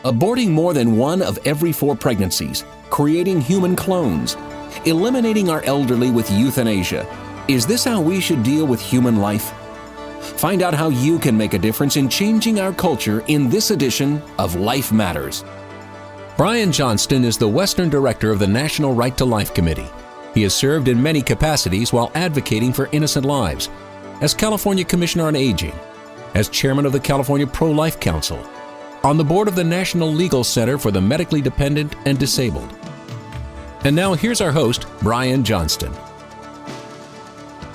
aborting more than 1 of every 4 pregnancies, creating human clones, eliminating our elderly with euthanasia. Is this how we should deal with human life? Find out how you can make a difference in changing our culture in this edition of Life Matters. Brian Johnston is the Western Director of the National Right to Life Committee. He has served in many capacities while advocating for innocent lives, as California Commissioner on Aging, as Chairman of the California Pro-Life Council, on the board of the National Legal Center for the Medically Dependent and Disabled. And now here's our host, Brian Johnston.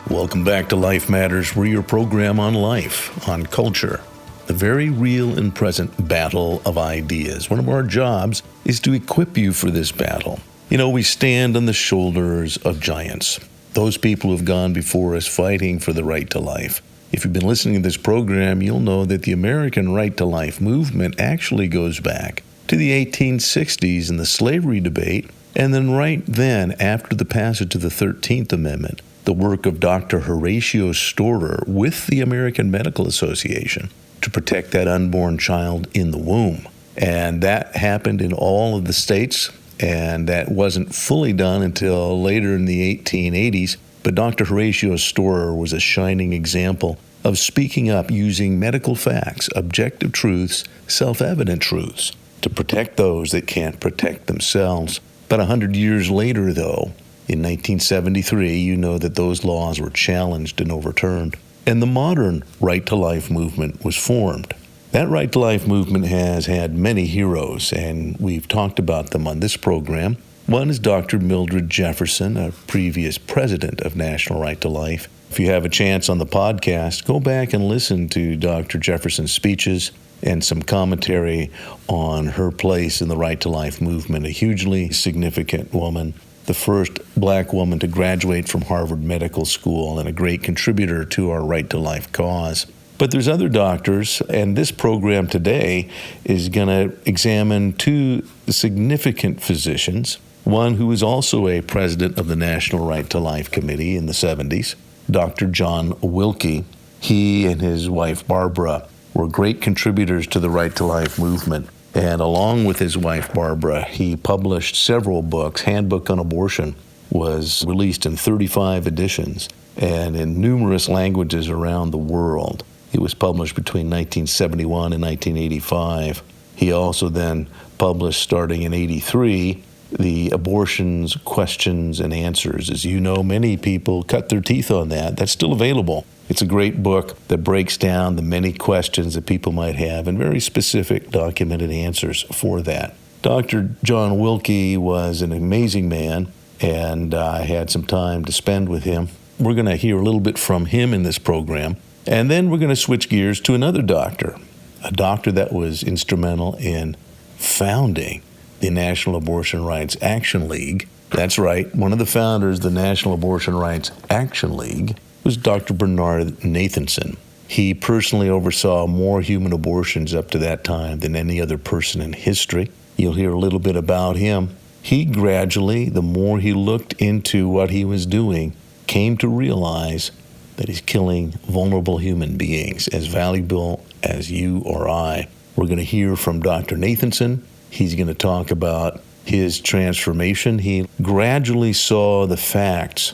Welcome back to Life Matters. We're your program on life, on culture, the very real and present battle of ideas. One of our jobs is to equip you for this battle. You know, we stand on the shoulders of giants, those people who have gone before us fighting for the right to life. If you've been listening to this program, you'll know that the American Right to Life movement actually goes back to the 1860s and the slavery debate, and then right then, after the passage of the 13th Amendment, the work of Dr. Horatio Storer with the American Medical Association to protect that unborn child in the womb. And that happened in all of the states, and that wasn't fully done until later in the 1880s. But Dr. Horatio Storer was a shining example of speaking up using medical facts, objective truths, self-evident truths, to protect those that can't protect themselves. But 100 years later, though, in 1973, you know that those laws were challenged and overturned, and the modern Right to Life movement was formed. That Right to Life movement has had many heroes, and we've talked about them on this program. One is Dr. Mildred Jefferson, a previous president of National Right to Life. If you have a chance on the podcast, go back and listen to Dr. Jefferson's speeches and some commentary on her place in the Right to Life movement, a hugely significant woman, the first black woman to graduate from Harvard Medical School and a great contributor to our Right to Life cause. But there's other doctors, and this program today is going to examine 2 significant physicians, one who was also a president of the National Right to Life Committee in the 70s, Dr. John Willke. He and his wife Barbara were great contributors to the Right to Life movement, and along with his wife Barbara, he published several books. Handbook on Abortion was released in 35 editions and in numerous languages around the world. It was published between 1971 and 1985. He also then published, starting in 83, the Abortions, Questions, and Answers. As you know, many people cut their teeth on that. That's still available. It's a great book that breaks down the many questions that people might have and very specific documented answers for that. Dr. John Willke was an amazing man, and I had some time to spend with him. We're going to hear a little bit from him in this program. And then we're going to switch gears to another doctor, a doctor that was instrumental in founding the National Abortion Rights Action League. That's right, one of the founders of the National Abortion Rights Action League was Dr. Bernard Nathanson. He personally oversaw more human abortions up to that time than any other person in history. You'll hear a little bit about him. He gradually, the more he looked into what he was doing, came to realize that he's killing vulnerable human beings as valuable as you or I. We're going to hear from Dr. Nathanson. He's going to talk about his transformation. He gradually saw the facts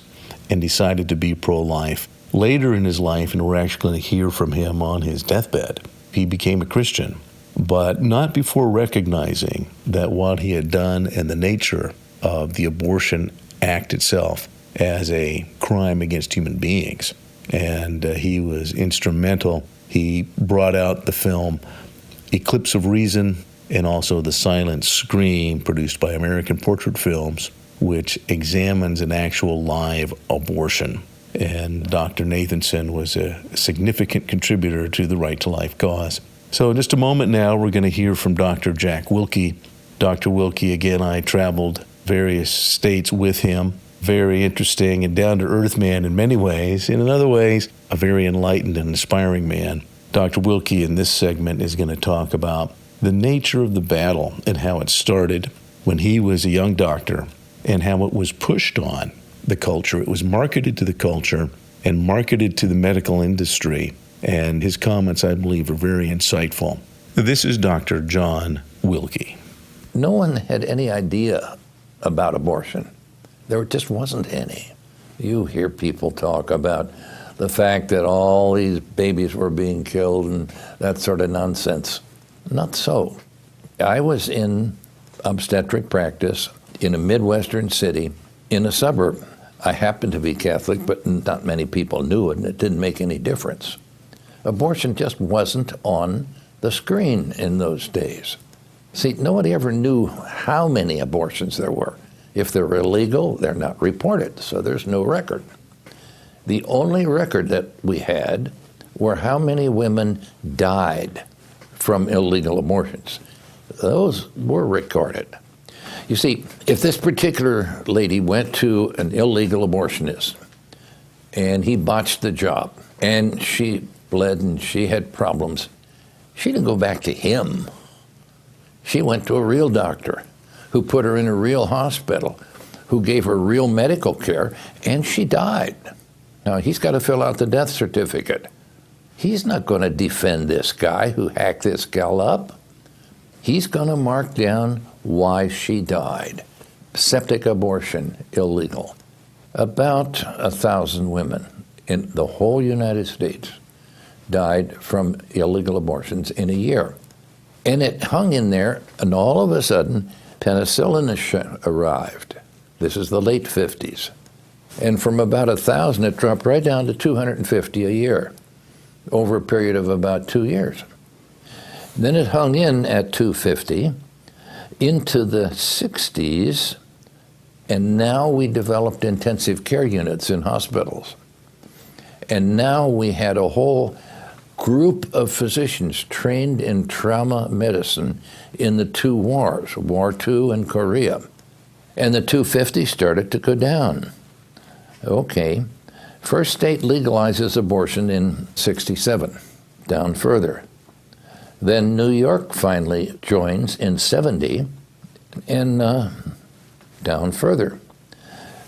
and decided to be pro-life. Later in his life, and we're actually going to hear from him on his deathbed, he became a Christian, but not before recognizing that what he had done and the nature of the abortion act itself as a crime against human beings. And he was instrumental. He brought out the film Eclipse of Reason and also The Silent Scream, produced by American Portrait Films, which examines an actual live abortion. And Dr. Nathanson was a significant contributor to the Right to Life cause. So in just a moment now, we're going to hear from Dr. Jack Willke. Dr. Willke, again, I traveled various states with him. Very interesting and down-to-earth man in many ways. And in other ways, a very enlightened and inspiring man. Dr. Willke in this segment is going to talk about the nature of the battle and how it started when he was a young doctor and how it was pushed on the culture. It was marketed to the culture and marketed to the medical industry. And his comments, I believe, are very insightful. This is Dr. John Willke. No one had any idea about abortion. There just wasn't any. You hear people talk about the fact that all these babies were being killed and that sort of nonsense. Not so. I was in obstetric practice in a Midwestern city in a suburb. I happened to be Catholic, but not many people knew it, and it didn't make any difference. Abortion just wasn't on the screen in those days. See, nobody ever knew how many abortions there were. If they're illegal, they're not reported, so there's no record. The only record that we had were how many women died from illegal abortions. Those were recorded. You see, if this particular lady went to an illegal abortionist and he botched the job and she bled and she had problems, she didn't go back to him. She went to a real doctor who put her in a real hospital, who gave her real medical care, and she died. Now, he's got to fill out the death certificate. He's not going to defend this guy who hacked this gal up. He's going to mark down why she died. Septic abortion, illegal. About 1,000 women in the whole United States died from illegal abortions in a year. And it hung in there, and all of a sudden, penicillin arrived. This is the late 50s. And from about 1,000, it dropped right down to 250 a year over a period of about 2 years. Then it hung in at 250 into the 60s, and now we developed intensive care units in hospitals. And now we had a whole group of physicians trained in trauma medicine in the two wars, War II and Korea. And the 250 started to go down. Okay, first state legalizes abortion in 67, down further. Then New York finally joins in 70, and down further.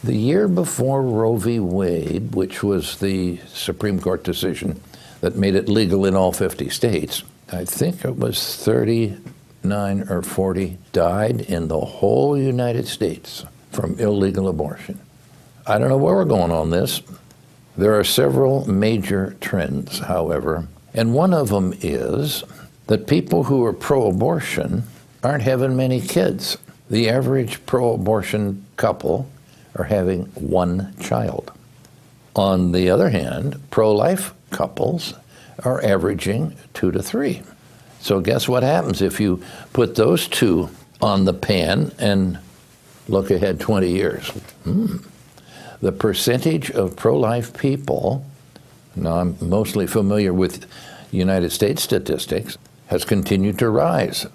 The year before Roe v. Wade, which was the Supreme Court decision that made it legal in all 50 states, I think it was 39 or 40 died in the whole United States from illegal abortion. I don't know where we're going on this. There are several major trends, however, and one of them is that people who are pro-abortion aren't having many kids. The average pro-abortion couple are having one child. On the other hand, pro-life couples are averaging 2 to 3. So guess what happens if you put those two on the pan and look ahead 20 years? The percentage of pro-life people, now I'm mostly familiar with United States statistics, has continued to rise.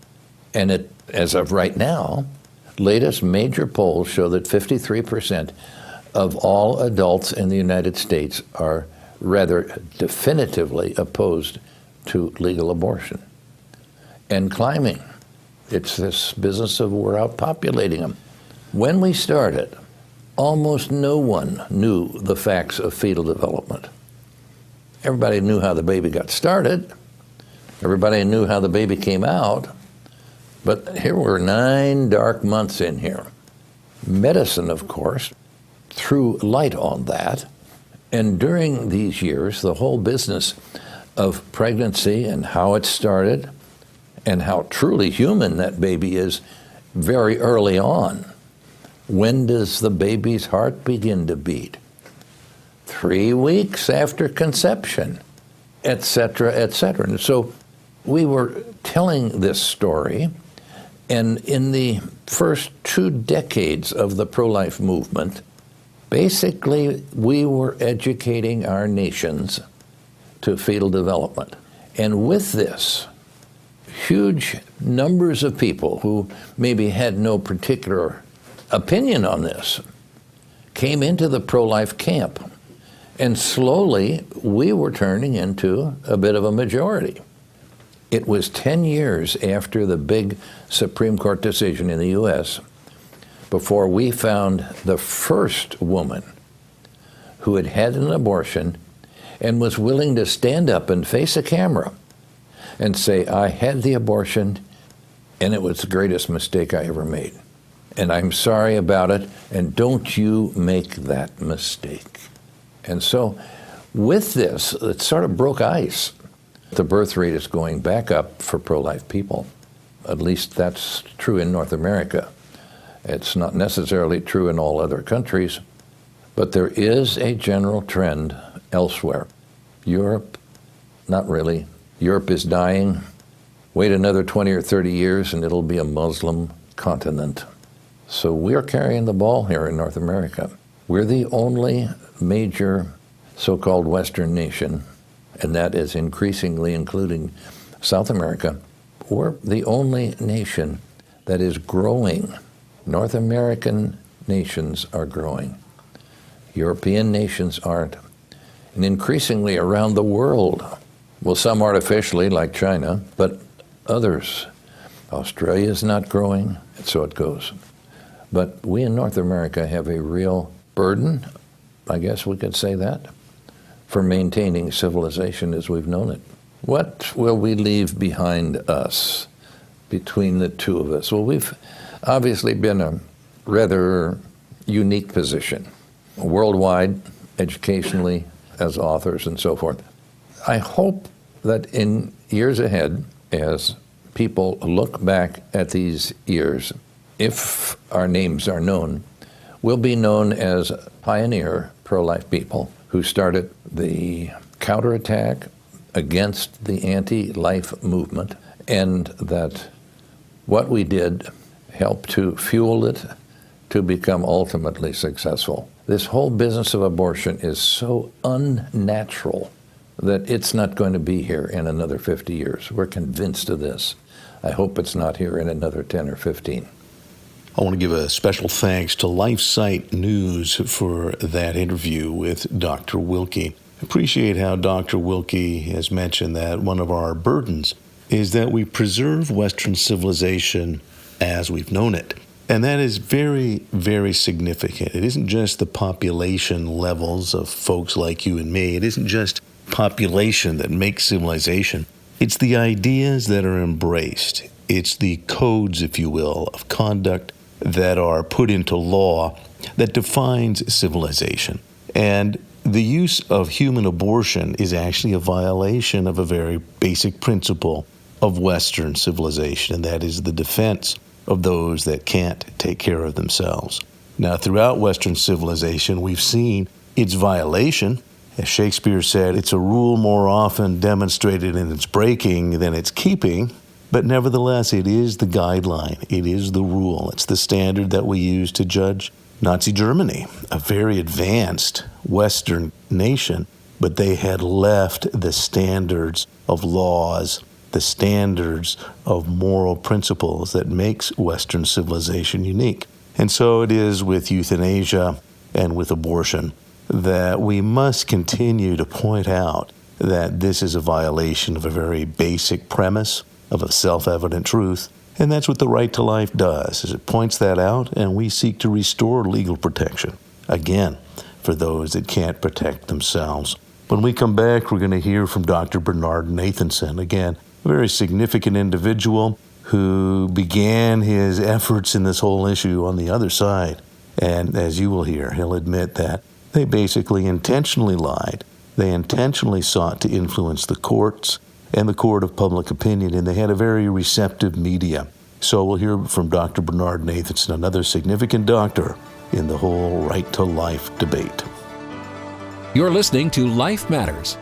And it, as of right now, latest major polls show that 53% of all adults in the United States are rather definitively opposed to legal abortion. And climbing. It's this business of we're outpopulating them. When we started, almost no one knew the facts of fetal development. Everybody knew how the baby got started. Everybody knew how the baby came out. But here were 9 dark months in here. Medicine, of course, threw light on that. And during these years, the whole business of pregnancy and how it started and how truly human that baby is very early on. When does the baby's heart begin to beat? 3 weeks after conception, et cetera, et cetera. And so we were telling this story, and in the first 2 decades of the pro-life movement, basically we were educating our nations to fetal development. And with this, huge numbers of people who maybe had no particular opinion on this came into the pro-life camp. And slowly, we were turning into a bit of a majority. It was 10 years after the big Supreme Court decision in the U.S. before we found the first woman who had had an abortion and was willing to stand up and face a camera and say, I had the abortion And it was the greatest mistake I ever made. And I'm sorry about it, and don't you make that mistake. And so with this, it sort of broke ice. The birth rate is going back up for pro-life people. At least that's true in North America. It's not necessarily true in all other countries, but there is a general trend elsewhere. Europe, not really. Europe is dying. Wait another 20 or 30 years and it'll be a Muslim continent. So we're carrying the ball here in North America. We're the only major so-called Western nation, and that is increasingly including South America. We're the only nation that is growing. North American nations are growing. European nations aren't. And increasingly around the world, well, some artificially, like China, but others. Australia is not growing, and so it goes. But we in North America have a real burden, I guess we could say that, for maintaining civilization as we've known it. What will we leave behind us between the two of us? Well, we've obviously been a rather unique position, worldwide, educationally, as authors and so forth. I hope that in years ahead, as people look back at these years, if our names are known, we'll be known as pioneer pro-life people who started the counterattack against the anti-life movement, and that what we did helped to fuel it to become ultimately successful. This whole business of abortion is so unnatural that it's not going to be here in another 50 years. We're convinced of this. I hope it's not here in another 10 or 15. I want to give a special thanks to LifeSite News for that interview with Dr. Willke. Appreciate how Dr. Willke has mentioned that one of our burdens is that we preserve Western civilization as we've known it. And that is very, very significant. It isn't just the population levels of folks like you and me. It isn't just population that makes civilization. It's the ideas that are embraced. It's the codes, if you will, of conduct that are put into law that defines civilization. And the use of human abortion is actually a violation of a very basic principle of Western civilization, and that is the defense of those that can't take care of themselves. Now, throughout Western civilization, we've seen its violation. As Shakespeare said, it's a rule more often demonstrated in its breaking than its keeping, but nevertheless, it is the guideline. It is the rule. It's the standard that we use to judge Nazi Germany, a very advanced Western nation, but they had left the standards of laws, the standards of moral principles that makes Western civilization unique. And so it is with euthanasia and with abortion that we must continue to point out that this is a violation of a very basic premise, of a self-evident truth, and that's what the right to life does, is it points that out, and we seek to restore legal protection, again, for those that can't protect themselves. When we come back, we're going to hear from Dr. Bernard Nathanson, again, a very significant individual who began his efforts in this whole issue on the other side. And as you will hear, he'll admit that they basically intentionally lied. They intentionally sought to influence the courts and the court of public opinion, and they had a very receptive media. So we'll hear from Dr. Bernard Nathanson, another significant doctor in the whole right to life debate. You're listening to Life Matters.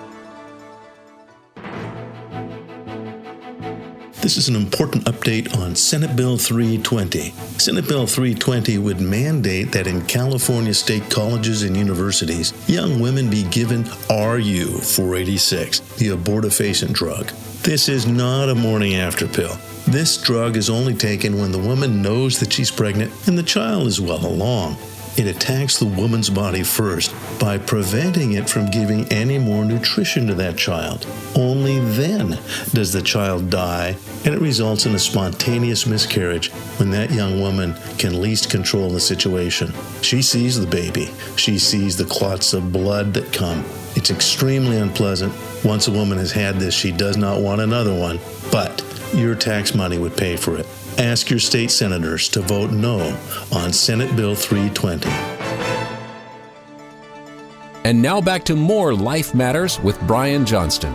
This is an important update on Senate Bill 320. Senate Bill 320 would mandate that in California state colleges and universities, young women be given RU-486, the abortifacient drug. This is not a morning after pill. This drug is only taken when the woman knows that she's pregnant and the child is well along. It attacks the woman's body first by preventing it from giving any more nutrition to that child. Only then does the child die, and it results in a spontaneous miscarriage when that young woman can least control the situation. She sees the baby. She sees the clots of blood that come. It's extremely unpleasant. Once a woman has had this, she does not want another one, but Your tax money would pay for it. Ask your state senators to vote no on Senate Bill 320. And now back to more Life Matters with Brian Johnston.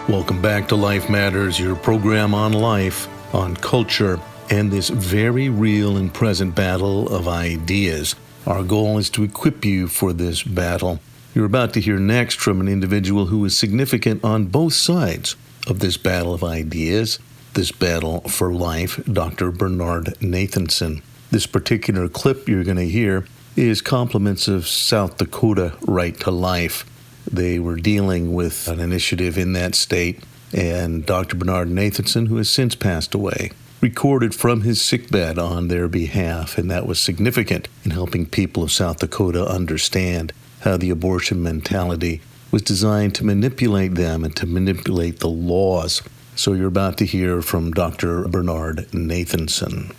Welcome back to Life Matters, your program on life, on culture, and this very real and present battle of ideas. Our goal is to equip you for this battle. You're about to hear next from an individual who is significant on both sides of this battle of ideas, this battle for life, Dr. Bernard Nathanson. This particular clip you're going to hear is compliments of South Dakota Right to Life. They were dealing with an initiative in that state, and Dr. Bernard Nathanson, who has since passed away, recorded from his sickbed on their behalf, and that was significant in helping people of South Dakota understand how the abortion mentality was designed to manipulate them and to manipulate the laws. So you're about to hear from Dr. Bernard Nathanson.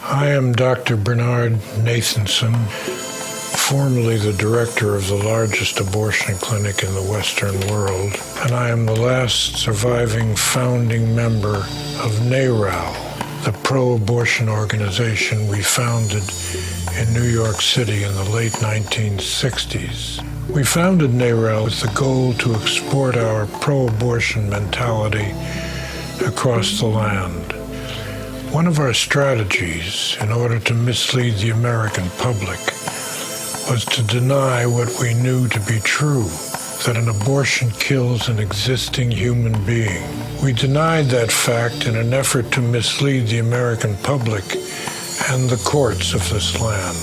I am Dr. Bernard Nathanson, formerly the director of the largest abortion clinic in the Western world, and I am the last surviving founding member of NARAL, the pro-abortion organization we founded in New York City in the late 1960s. We founded NARAL with the goal to export our pro-abortion mentality across the land. One of our strategies in order to mislead the American public was to deny what we knew to be true, that an abortion kills an existing human being. We denied that fact in an effort to mislead the American public and the courts of this land.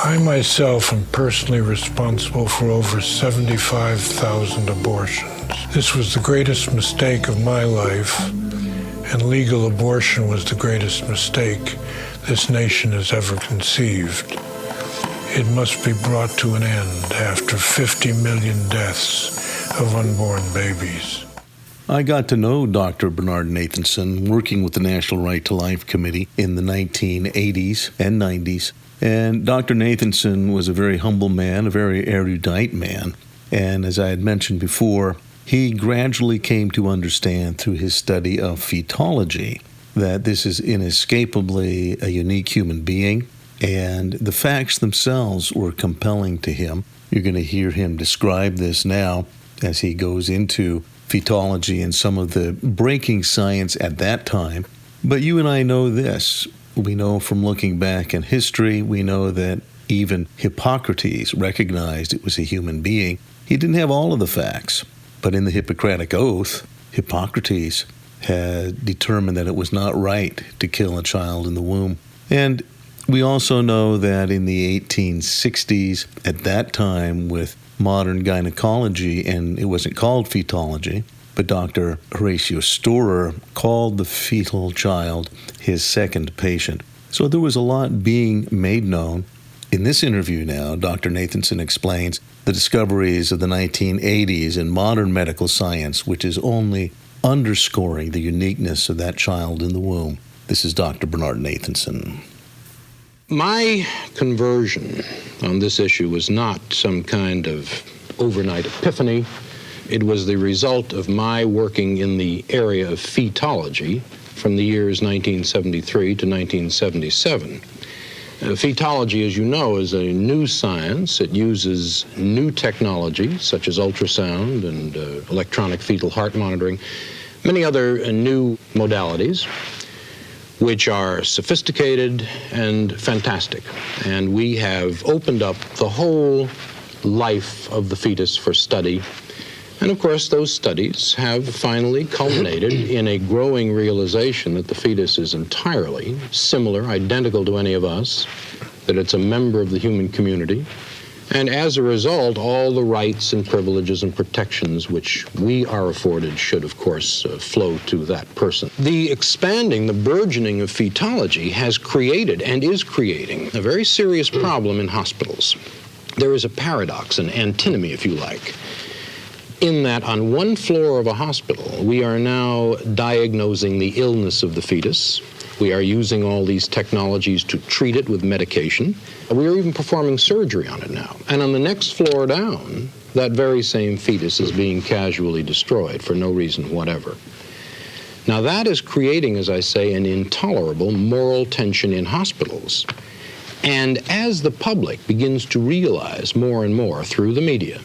I myself am personally responsible for over 75,000 abortions. This was the greatest mistake of my life, and legal abortion was the greatest mistake this nation has ever conceived. It must be brought to an end after 50 million deaths of unborn babies. I got to know Dr. Bernard Nathanson working with the National Right to Life Committee in the 1980s and 90s. And Dr. Nathanson was a very humble man, a very erudite man. And as I had mentioned before, he gradually came to understand through his study of fetology that this is inescapably a unique human being. And the facts themselves were compelling to him. You're going to hear him describe this now as he goes into fetology and some of the breaking science at that time. But you and I know this. We know from looking back in history, we know that even Hippocrates recognized it was a human being. He didn't have all of the facts, but in the Hippocratic Oath, Hippocrates had determined that it was not right to kill a child in the womb. And we also know that in the 1860s, at that time with modern gynecology, and it wasn't called fetology, but Dr. Horatio Storer called the fetal child his second patient. So there was a lot being made known. In this interview now, Dr. Nathanson explains the discoveries of the 1980s in modern medical science, which is only underscoring the uniqueness of that child in the womb. This is Dr. Bernard Nathanson. My conversion on this issue was not some kind of overnight epiphany. It was the result of my working in the area of fetology from the years 1973 to 1977. Fetology, as you know, is a new science. It uses new technology, such as ultrasound and electronic fetal heart monitoring, many other new modalities, which are sophisticated and fantastic. And we have opened up the whole life of the fetus for study. And of course, those studies have finally culminated in a growing realization that the fetus is entirely similar, identical to any of us, that it's a member of the human community, and as a result, all the rights and privileges and protections which we are afforded should, of course, flow to that person. The expanding, the burgeoning of fetology has created and is creating a very serious problem in hospitals. There is a paradox, an antinomy, if you like, in that on one floor of a hospital, we are now diagnosing the illness of the fetus. We are using all these technologies to treat it with medication. We are even performing surgery on it now. And on the next floor down, that very same fetus is being casually destroyed for no reason whatever. Now that is creating, as I say, an intolerable moral tension in hospitals. And as the public begins to realize more and more through the media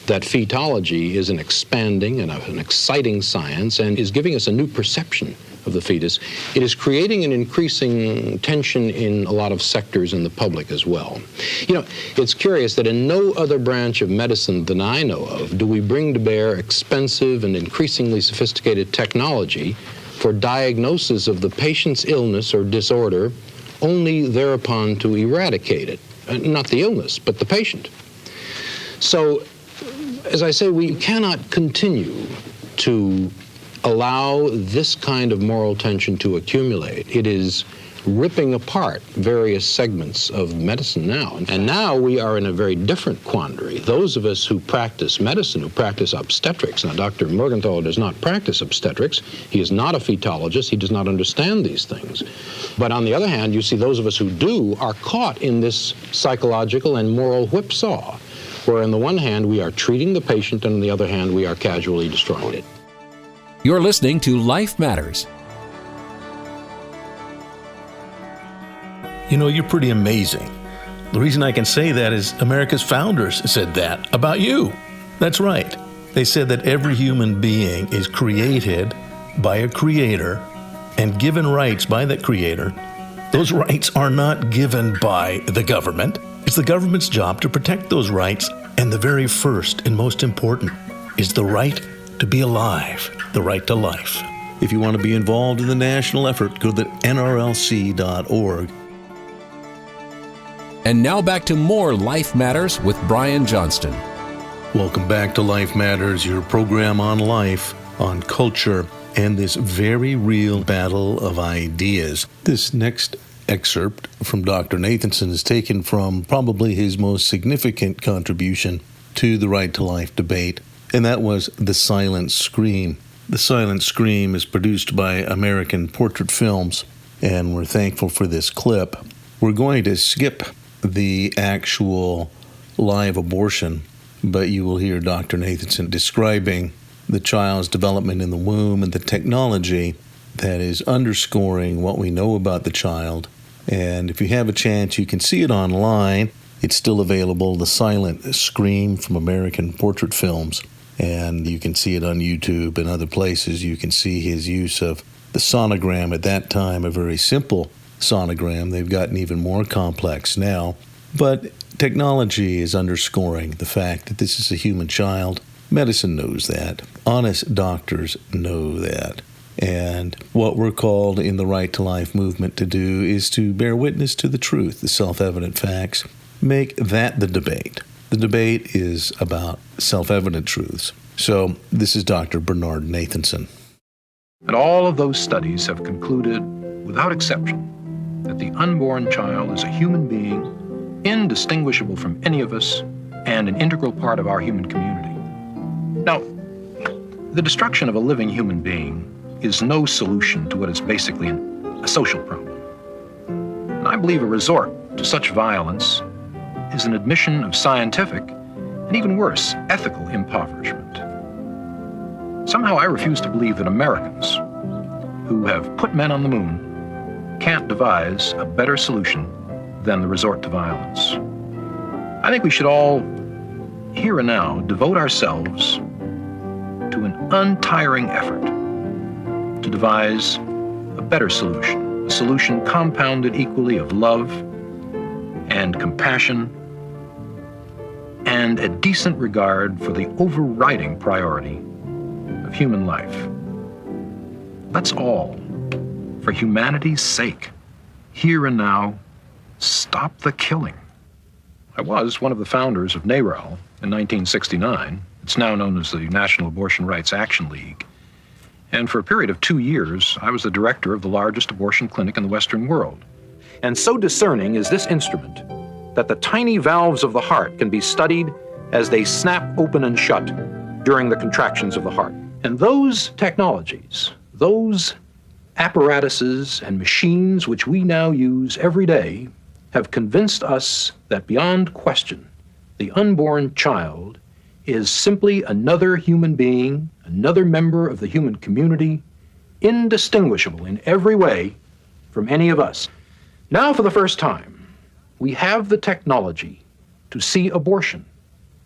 that fetology is an expanding and an exciting science and is giving us a new perception of the fetus, it is creating an increasing tension in a lot of sectors in the public as well. You know, it's curious that in no other branch of medicine than I know of do we bring to bear expensive and increasingly sophisticated technology for diagnosis of the patient's illness or disorder, only thereupon to eradicate it. Not the illness, but the patient. So, as I say, we cannot continue to allow this kind of moral tension to accumulate. It is ripping apart various segments of medicine now. And now we are in a very different quandary. Those of us who practice medicine, who practice obstetrics, now Dr. Morgenthau does not practice obstetrics. He is not a fetologist. He does not understand these things. But on the other hand, you see those of us who do are caught in this psychological and moral whipsaw, where on the one hand we are treating the patient and on the other hand we are casually destroying it. You're listening to Life Matters. You know, you're pretty amazing. The reason I can say that is America's founders said that about you. That's right. They said that every human being is created by a creator and given rights by that creator. Those rights are not given by the government. It's the government's job to protect those rights. And the very first and most important is the right to be alive, the right to life. If you want to be involved in the national effort, go to nrlc.org. And now back to more Life Matters with Brian Johnston. Welcome back to Life Matters, your program on life, on culture, and this very real battle of ideas. This next excerpt from Dr. Nathanson is taken from probably his most significant contribution to the right to life debate, and that was The Silent Scream. The Silent Scream is produced by American Portrait Films, and we're thankful for this clip. We're going to skip the actual live abortion, but you will hear Dr. Nathanson describing the child's development in the womb and the technology that is underscoring what we know about the child. And if you have a chance, you can see it online. It's still available, The Silent Scream from American Portrait Films. And you can see it on YouTube and other places. You can see his use of the sonogram at that time, a very simple sonogram. They've gotten even more complex now. But technology is underscoring the fact that this is a human child. Medicine knows that. Honest doctors know that. And what we're called in the Right to Life movement to do is to bear witness to the truth, the self-evident facts. Make that the debate. The debate is about self-evident truths. So this is Dr. Bernard Nathanson. And all of those studies have concluded, without exception, that the unborn child is a human being, indistinguishable from any of us, and an integral part of our human community. Now, the destruction of a living human being is no solution to what is basically a social problem. And I believe a resort to such violence is an admission of scientific, and even worse, ethical impoverishment. Somehow I refuse to believe that Americans, who have put men on the moon, can't devise a better solution than the resort to violence. I think we should all, here and now, devote ourselves to an untiring effort to devise a better solution, a solution compounded equally of love and compassion and a decent regard for the overriding priority of human life. Let's all, for humanity's sake, here and now, stop the killing. I was one of the founders of NARAL in 1969. It's now known as the National Abortion Rights Action League. And for a period of 2 years, I was the director of the largest abortion clinic in the Western world. And so discerning is this instrument that the tiny valves of the heart can be studied as they snap open and shut during the contractions of the heart. And those technologies, those apparatuses and machines which we now use every day have convinced us that beyond question, the unborn child is simply another human being, another member of the human community, indistinguishable in every way from any of us. Now, for the first time, we have the technology to see abortion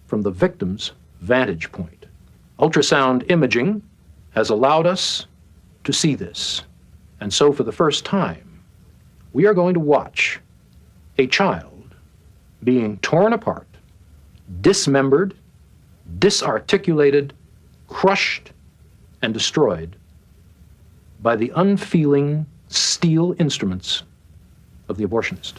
from the victim's vantage point. Ultrasound imaging has allowed us to see this. And so, for the first time, we are going to watch a child being torn apart, dismembered, disarticulated, crushed, and destroyed by the unfeeling steel instruments of the abortionist.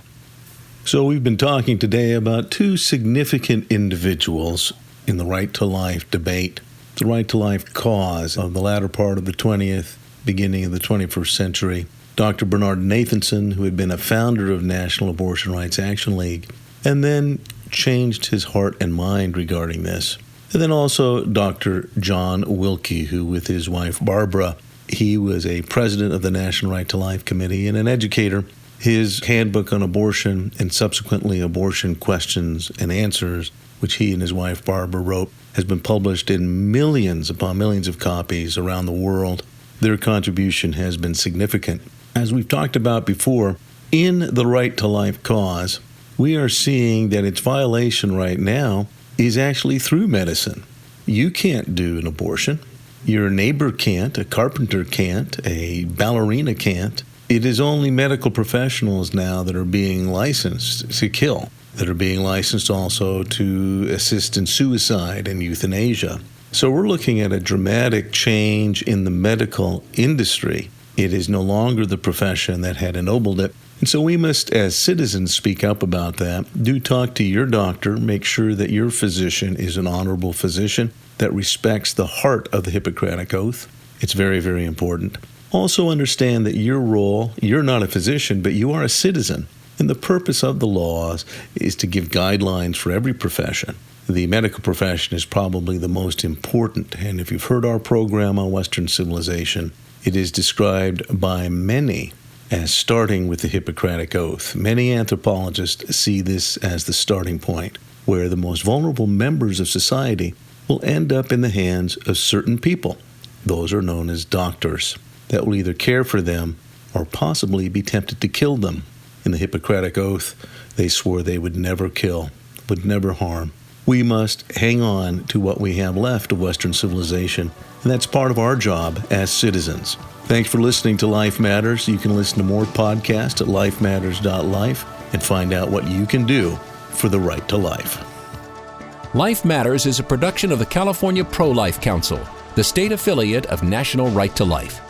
So we've been talking today about two significant individuals in the right to life debate, the right to life cause of the latter part of the 20th, beginning of the 21st century. Dr. Bernard Nathanson, who had been a founder of National Abortion Rights Action League, and then changed his heart and mind regarding this. And then also Dr. John Willke, who with his wife Barbara, he was a president of the National Right to Life Committee and an educator. His handbook on abortion and subsequently abortion questions and answers, which he and his wife Barbara wrote, has been published in millions upon millions of copies around the world. Their contribution has been significant. As we've talked about before, in the right to life cause, we are seeing that its violation right now is actually through medicine. You can't do an abortion. Your neighbor can't, a carpenter can't, a ballerina can't. It is only medical professionals now that are being licensed to kill, that are being licensed also to assist in suicide and euthanasia. So we're looking at a dramatic change in the medical industry. It is no longer the profession that had ennobled it. And so we must, as citizens, speak up about that. Do talk to your doctor. Make sure that your physician is an honorable physician that respects the heart of the Hippocratic Oath. It's very, very important. Also understand that your role, you're not a physician, but you are a citizen. And the purpose of the laws is to give guidelines for every profession. The medical profession is probably the most important. And if you've heard our program on Western civilization, it is described by many as starting with the Hippocratic Oath. Many anthropologists see this as the starting point, where the most vulnerable members of society will end up in the hands of certain people. Those are known as doctors, that will either care for them or possibly be tempted to kill them. In the Hippocratic Oath, they swore they would never kill, would never harm. We must hang on to what we have left of Western civilization, and that's part of our job as citizens. Thanks for listening to Life Matters. You can listen to more podcasts at lifematters.life and find out what you can do for the right to life. Life Matters is a production of the California Pro-Life Council, the state affiliate of National Right to Life.